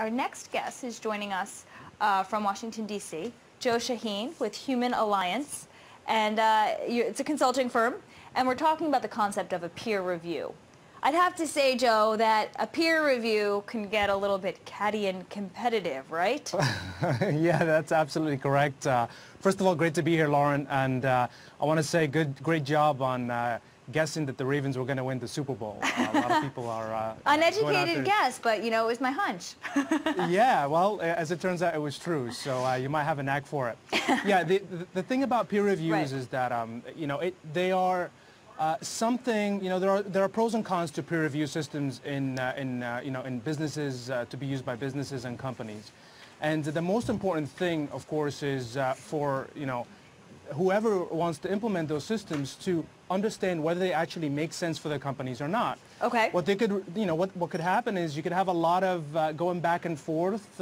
our next guest is joining us from Washington, D.C., Joe Shaheen with Human Alliance, and it's a consulting firm, and we're talking about the concept of a peer review. I'd have to say, Joe, that a peer review can get a little bit catty and competitive, right? Yeah, that's absolutely correct. First of all, great to be here, Lauren, and I want to say great job on guessing that the Ravens were going to win the Super Bowl. A lot of people are uneducated guess, but you know, it was my hunch. Yeah, well, as it turns out, it was true. So you might have a knack for it. Yeah, the thing about peer reviews Right. is that you know they are something. You know, there are pros and cons to peer review systems in businesses to be used by businesses and companies. And the most important thing, of course, is for whoever wants to implement those systems to understand whether they actually make sense for their companies or not. Okay. What they could, what could happen is you could have a lot of going back and forth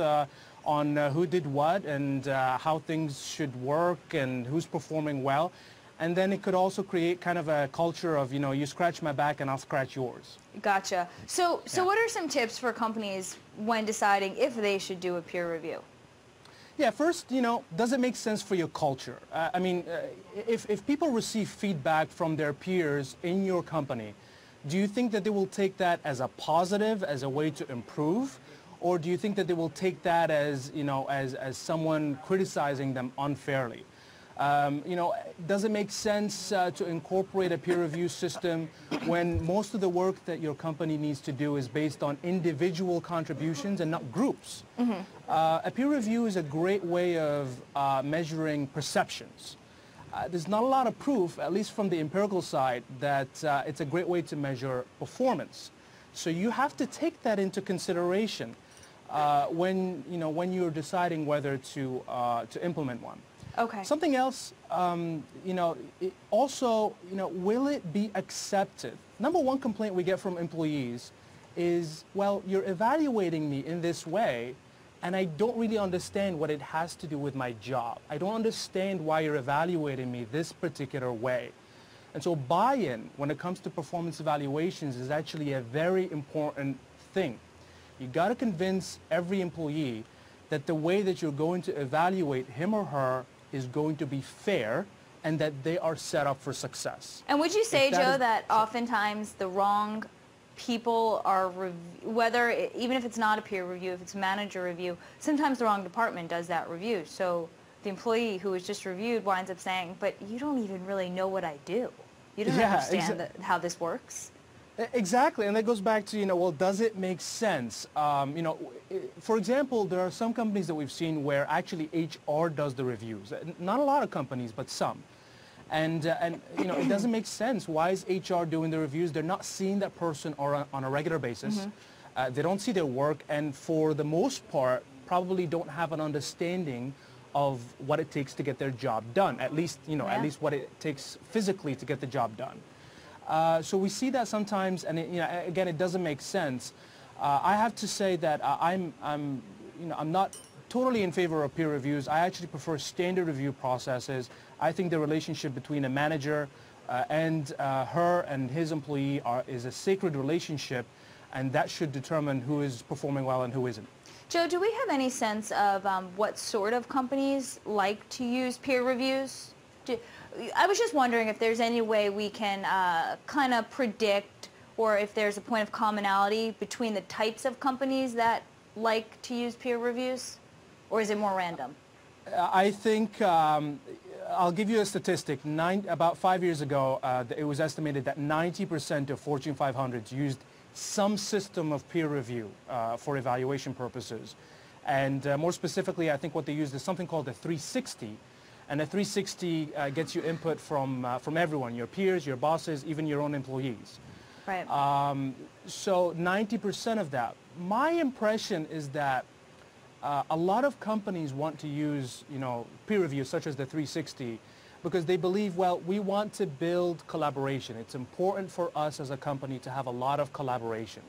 on who did what and how things should work and who's performing well. And then it could also create kind of a culture of, you scratch my back and I'll scratch yours. Gotcha. So Yeah. what are some tips for companies when deciding if they should do a peer review? Yeah, first, does it make sense for your culture? I mean, if people receive feedback from their peers in your company, do you think that they will take that as a positive, as a way to improve? Or do you think that they will take that as, as someone criticizing them unfairly? Does it make sense to incorporate a peer review system when most of the work that your company needs to do is based on individual contributions and not groups? Mm-hmm. A peer review is a great way of measuring perceptions. There's not a lot of proof, at least from the empirical side, that it's a great way to measure performance. So you have to take that into consideration when you're deciding whether to implement one. Okay. Something else, will it be accepted? Number one complaint we get from employees is, well, you're evaluating me in this way, and I don't really understand what it has to do with my job. I don't understand why you're evaluating me this particular way. And so buy-in when it comes to performance evaluations is actually a very important thing. You got to convince every employee that the way that you're going to evaluate him or her is going to be fair and that they are set up for success. And would you say, Joe, that oftentimes the wrong people are, even if it's not a peer review, if it's a manager review, sometimes the wrong department does that review. So the employee who was just reviewed winds up saying, but you don't even really know what I do. You don't understand how this works. Exactly, and that goes back to, well, does it make sense? For example, there are some companies that we've seen where actually HR does the reviews. Not a lot of companies, but some. And it doesn't make sense. Why is HR doing the reviews? They're not seeing that person on a regular basis. Mm-hmm. They don't see their work, and for the most part, probably don't have an understanding of what it takes to get their job done. At least, at least what it takes physically to get the job done. So we see that sometimes, and again, it doesn't make sense. I have to say that I'm not totally in favor of peer reviews. I actually prefer standard review processes. I think the relationship between a manager and her and his employee is a sacred relationship, and that should determine who is performing well and who isn't. Joe, do we have any sense of what sort of companies like to use peer reviews? I was just wondering if there's any way we can kind of predict, or if there's a point of commonality between the types of companies that like to use peer reviews, or is it more random? I think I'll give you a statistic. About 5 years ago, it was estimated that 90% of Fortune 500s used some system of peer review for evaluation purposes. And more specifically, I think what they used is something called a 360. And a 360 gets you input from everyone, your peers, your bosses, even your own employees. Right. So 90% of that. My impression is that a lot of companies want to use, peer reviews such as the 360 because they believe, well, we want to build collaboration. It's important for us as a company to have a lot of collaboration.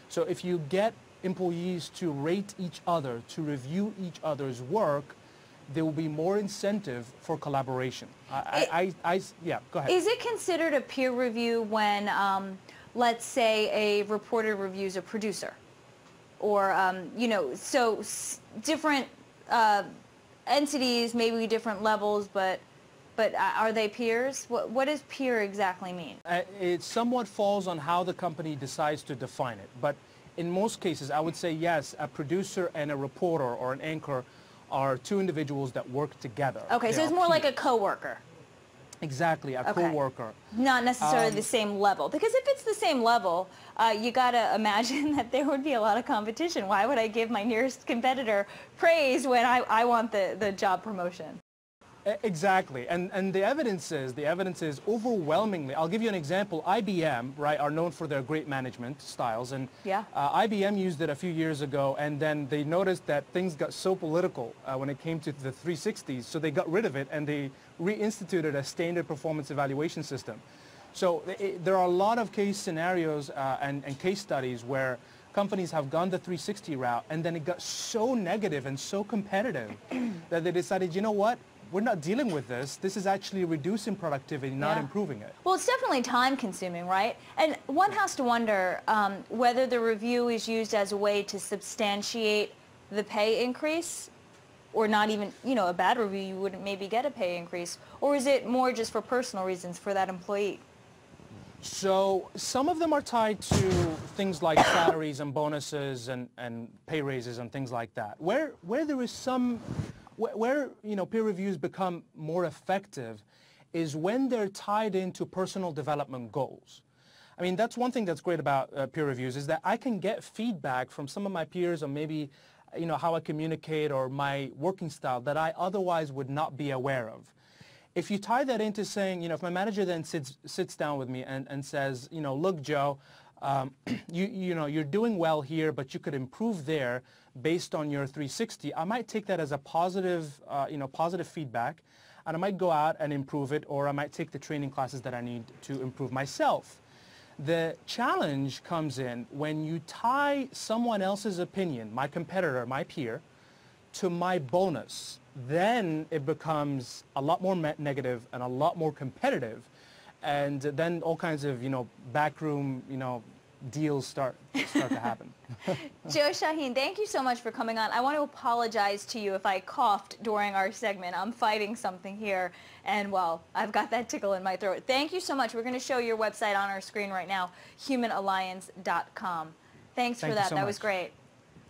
So if you get employees to rate each other, to review each other's work, there will be more incentive for collaboration. Yeah, go ahead. Is it considered a peer review when, let's say, a reporter reviews a producer? or different entities, maybe different levels, but are they peers? What does peer exactly mean? It somewhat falls on how the company decides to define it, but in most cases, I would say yes, a producer and a reporter or an anchor are two individuals that work together. Okay, so it's more like a coworker. Exactly, a coworker. Not necessarily the same level. Because if it's the same level, you got to imagine that there would be a lot of competition. Why would I give my nearest competitor praise when I want the job promotion? Exactly, and the evidence is overwhelmingly. I'll give you an example. IBM, right, are known for their great management styles, and IBM used it a few years ago, and then they noticed that things got so political when it came to the 360s, so they got rid of it and they reinstituted a standard performance evaluation system. So there are a lot of case scenarios and case studies where companies have gone the 360 route, and then it got so negative and so competitive that they decided, you know what? We're not dealing with this. This is actually reducing productivity, not improving it. Well, it's definitely time consuming, right? And one has to wonder whether the review is used as a way to substantiate the pay increase, or not even, a bad review, you wouldn't maybe get a pay increase, or is it more just for personal reasons for that employee? So some of them are tied to things like salaries and bonuses and pay raises and things like that. Where there is some where peer reviews become more effective is when they're tied into personal development goals. I mean, that's one thing that's great about peer reviews, is that I can get feedback from some of my peers on maybe how I communicate or my working style that I otherwise would not be aware of. If you tie that into saying, if my manager then sits down with me and says, look, Joe, you're doing well here, but you could improve there based on your 360, I might take that as a positive, positive feedback, and I might go out and improve it, or I might take the training classes that I need to improve myself. The challenge comes in when you tie someone else's opinion, my competitor, my peer, to my bonus. Then it becomes a lot more negative and a lot more competitive, and then all kinds of backroom deals start to happen. Joe Shaheen, thank you so much for coming on. I want to apologize to you if I coughed during our segment. I'm fighting something here, and well, I've got that tickle in my throat. Thank you so much. We're going to show your website on our screen right now, humanalliance.com. Thanks for that. That was great.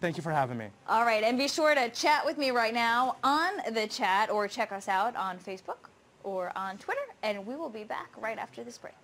Thank you for having me. All right, and be sure to chat with me right now on the chat, or check us out on Facebook or on Twitter, and we will be back right after this break.